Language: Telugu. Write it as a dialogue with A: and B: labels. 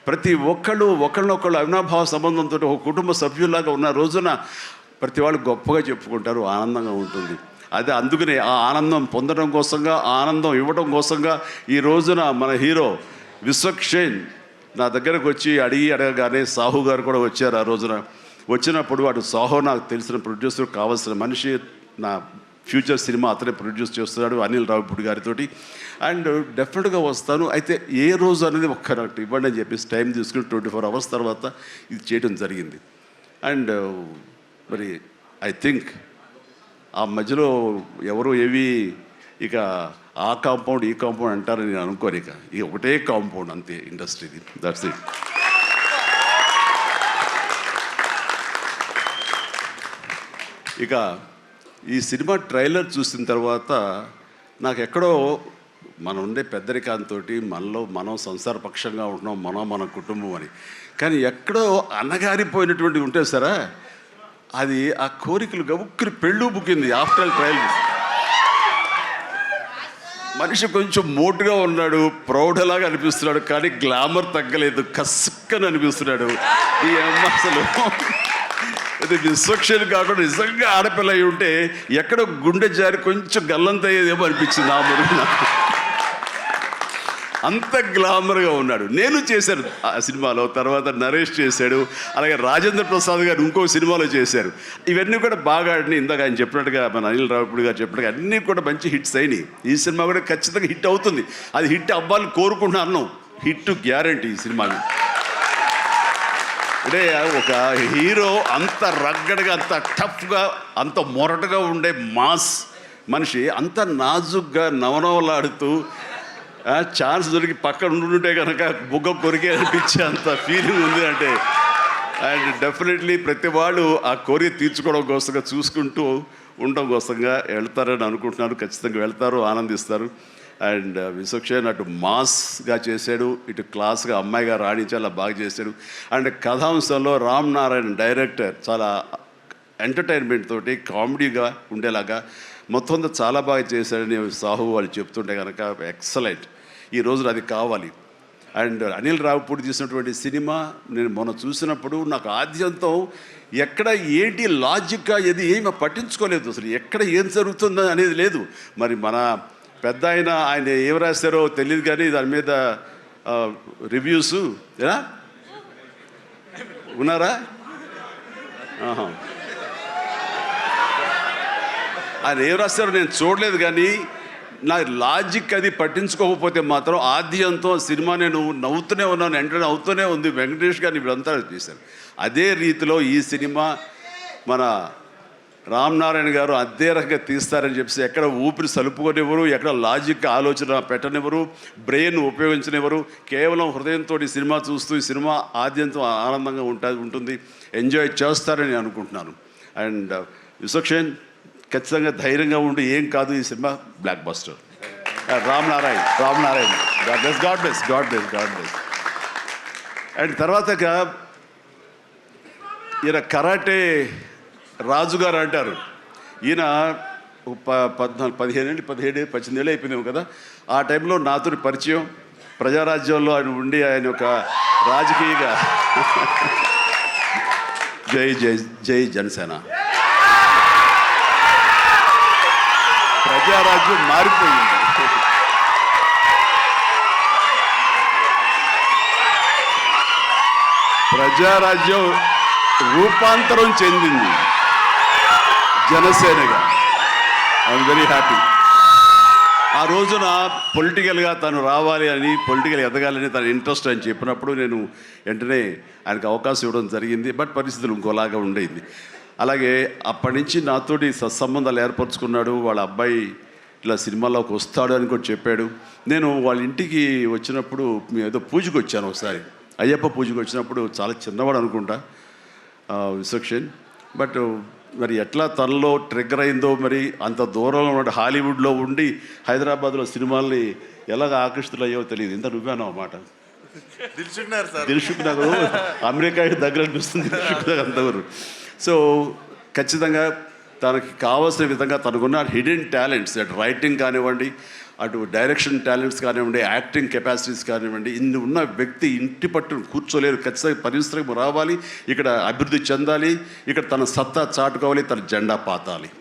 A: ప్రతి ఒక్కళ్ళు ఒకళ్ళనొకళ్ళు అవినాభావ సంబంధంతో ఒక కుటుంబ సభ్యుల్లాగా ఉన్న రోజున ప్రతి వాళ్ళు గొప్పగా చెప్పుకుంటారు, ఆనందంగా ఉంటుంది. అదే అందుకనే ఆ ఆనందం పొందడం కోసంగా, ఆ ఆనందం ఇవ్వడం కోసంగా ఈ రోజున మన హీరో విశ్వక్షేణ్ నా దగ్గరకు వచ్చి అడగగానే సాహు గారు కూడా వచ్చారు. ఆ రోజున వచ్చినప్పుడు వాడు సాహు నాకు తెలిసిన ప్రొడ్యూసర్, కావాల్సిన మనిషి, నా ఫ్యూచర్ సినిమా అతనే ప్రొడ్యూస్ చేస్తున్నాడు అనిల్ రావిపూడి గారితో. అండ్ డెఫినెట్గా వస్తాను, అయితే ఏ రోజు అనేది ఒక్క నాకు ఇవ్వండి అని చెప్పేసి టైం తీసుకుని 24 hours తర్వాత ఇది చేయడం జరిగింది. అండ్ మరి ఐ థింక్ ఆ మధ్యలో ఎవరు ఏవి ఇక ఆ కాంపౌండ్ ఈ కాంపౌండ్ అంటారని నేను అనుకోను. ఇక ఒకటే కాంపౌండ్ అంతే ఇండస్ట్రీది, దట్స్ ఇట్. ఇక ఈ సినిమా ట్రైలర్ చూసిన తర్వాత నాకు ఎక్కడో మనం ఉండే పెద్దరికాంతో మనలో మనం సంసారపక్షంగా ఉంటున్నాం, మన కుటుంబం అని, కానీ ఎక్కడో అన్నగారిపోయినటువంటి ఉంటే సరే అది ఆ కోరికలు గబుక్కుని పెళ్ళు బుక్కింది. ఆఫ్టర్ ట్రయల్ మనిషి కొంచెం మోటుగా ఉన్నాడు, ప్రౌఢలాగా అనిపిస్తున్నాడు, కానీ గ్లామర్ తగ్గలేదు, కసుక్కని అనిపిస్తున్నాడు. ఈ అమ్మ అసలు అది విశ్వక్షేణ్ కాకుండా నిజంగా ఆడపిల్ల అయి ఉంటే ఎక్కడో గుండె జారి కొంచెం గల్లంత అయ్యేదేమో అనిపించింది ఆ మురుగు నాకు. అంత గ్లామర్గా ఉన్నాడు. నేను చేశాను ఆ సినిమాలో, తర్వాత నరేష్ చేశాడు, అలాగే రాజేంద్ర ప్రసాద్ గారు ఇంకో సినిమాలో చేశారు. ఇవన్నీ కూడా బాగా ఆడినాయి. ఇందాక ఆయన చెప్పినట్టుగా, మన అనిల్ రావిపూడి గారు చెప్పినట్టుగా అన్నీ కూడా మంచి హిట్స్ అయినాయి. ఈ సినిమా కూడా ఖచ్చితంగా హిట్ అవుతుంది. అది హిట్ అవ్వాలని కోరుకుంటున్నాను. హిట్ గ్యారంటీ ఈ సినిమాకి. అంటే ఒక హీరో అంత రగ్గడగా, అంత టఫ్గా, అంత మొరటగా ఉండే మాస్ మనిషి అంత నాజుగ్గా నవనవలాడుతూ ఛాన్స్ దొరికి పక్కన ఉండుంటే కనుక బుగ్గ కొరికే అనిపించే అంత ఫీలింగ్ ఉంది. అంటే అండ్ డెఫినెట్లీ ప్రతి వాళ్ళు ఆ కోరిక తీర్చుకోవడం కోసంగా, చూసుకుంటూ ఉండడం కోసంగా వెళ్తారని అనుకుంటున్నారు. ఖచ్చితంగా వెళ్తారు, ఆనందిస్తారు. అండ్ విశ్వక్షేణ్ అటు మాస్గా చేశాడు, ఇటు క్లాస్గా అమ్మాయిగా రాణించి అలా బాగా చేశాడు. అండ్ కథాంశంలో రామ్ నారాయణ్ డైరెక్టర్ చాలా ఎంటర్టైన్మెంట్ తోటి కామెడీగా ఉండేలాగా మొత్తం అంతా చాలా బాగా చేశాడని సాహు వాళ్ళు చెప్తుంటే కనుక ఎక్సలెంట్. ఈ రోజున అది కావాలి. అండ్ అనిల్ రావిపూడి తీసినటువంటి సినిమా నేను మొన్న చూసినప్పుడు నాకు ఆద్యంతం ఎక్కడ ఏంటి లాజిక్గా ఏది ఏమి పట్టించుకోలేదు. అసలు ఎక్కడ ఏం జరుగుతుందో అనేది లేదు. మరి మన పెద్ద ఆయన ఏం రాశారో తెలియదు, కానీ దాని మీద రివ్యూస్ ఉన్నారా? ఆయన ఏం రాస్తారో నేను చూడలేదు, కానీ నా లాజిక్ అది పట్టించుకోకపోతే మాత్రం ఆద్యంతం సినిమా నేను నవ్వుతూనే ఉన్నాను, ఎంటర్ అవుతూనే ఉంది. వెంకటేష్ గారిని వీళ్ళంతా చేశారు. అదే రీతిలో ఈ సినిమా మన రామ్ నారాయణ గారు అదే రకంగా తీస్తారని చెప్పేసి ఎక్కడ ఊపిరి సలుపుకొనివ్వరు, ఎక్కడ లాజిక్ ఆలోచన పెట్టనివ్వరు, బ్రెయిన్ ఉపయోగించనివ్వరు. కేవలం హృదయంతో ఈ సినిమా చూస్తూ ఈ సినిమా ఆద్యంతం ఆనందంగా ఉంటుంది, ఎంజాయ్ చేస్తారని అనుకుంటున్నాను. అండ్ విశ్వక్షేణ్ ఖచ్చితంగా ధైర్యంగా ఉండి ఏం కాదు, ఈ cinema block buster. Ram Narayan God bless. And తర్వాత ఈయన కరాటే రాజుగారు అంటారు. ఈయన 18 ఏళ్ళు అయిపోయిందేమో కదా. ఆ టైంలో నాతో పరిచయం, ప్రజారాజ్యంలో ఆయన ఉండి ఆయన ఒక రాజకీయగా జై జనసేన, ప్రజారాజ్యం మారిపోయింది. ప్రజారాజ్యం రూపాంతరం చెందింది జనసేనగా. I'm very happy. ఆ రోజున పొలిటికల్గా తను రావాలి అని, పొలిటికల్ ఎదగాలని తన ఇంట్రెస్ట్ అని చెప్పినప్పుడు నేను వెంటనే ఆయనకు అవకాశం ఇవ్వడం జరిగింది. బట్ పరిస్థితులు ఇంకోలాగా ఉండేది. అలాగే అప్పటి నుంచి నాతోటి సత్సంబంధాలు ఏర్పరచుకున్నాడు. వాళ్ళ అబ్బాయి ఇలా సినిమాలోకి వస్తాడు అని కూడా చెప్పాడు. నేను వాళ్ళ ఇంటికి వచ్చినప్పుడు ఏదో పూజకు వచ్చాను ఒకసారి, అయ్యప్ప పూజకు వచ్చినప్పుడు. చాలా చిన్నవాడు అనుకుంటా విశ్వక్షేణ్. బట్ మరి ఎట్లా తనలో ట్రిగ్గర్ అయిందో, మరి అంత దూరంలో ఉన్న హాలీవుడ్లో ఉండి హైదరాబాద్లో సినిమాల్ని ఎలాగ ఆకర్షితులయ్యో తెలియదు. ఇంత నువ్వేనో అన్నమాట. దిల్షుక్ నగర్ అమెరికాకి దగ్గర అనిపిస్తుంది, దిల్షుక్ నగర్ అంతవరకు. సో ఖచ్చితంగా తనకి కావాల్సిన విధంగా తనకున్న హిడెన్ టాలెంట్స్, రైటింగ్ కానివ్వండి, అటు డైరెక్షన్ టాలెంట్స్ కానివ్వండి, యాక్టింగ్ కెపాసిటీస్ కానివ్వండి, ఇన్ని ఉన్న వ్యక్తి ఇంటి పట్టును కూర్చోలేరు. ఖచ్చితంగా పరిశ్రమ రావాలి, ఇక్కడ అభివృద్ధి చెందాలి, ఇక్కడ తన సత్తా చాటుకోవాలి, తన జెండా పాతాలి.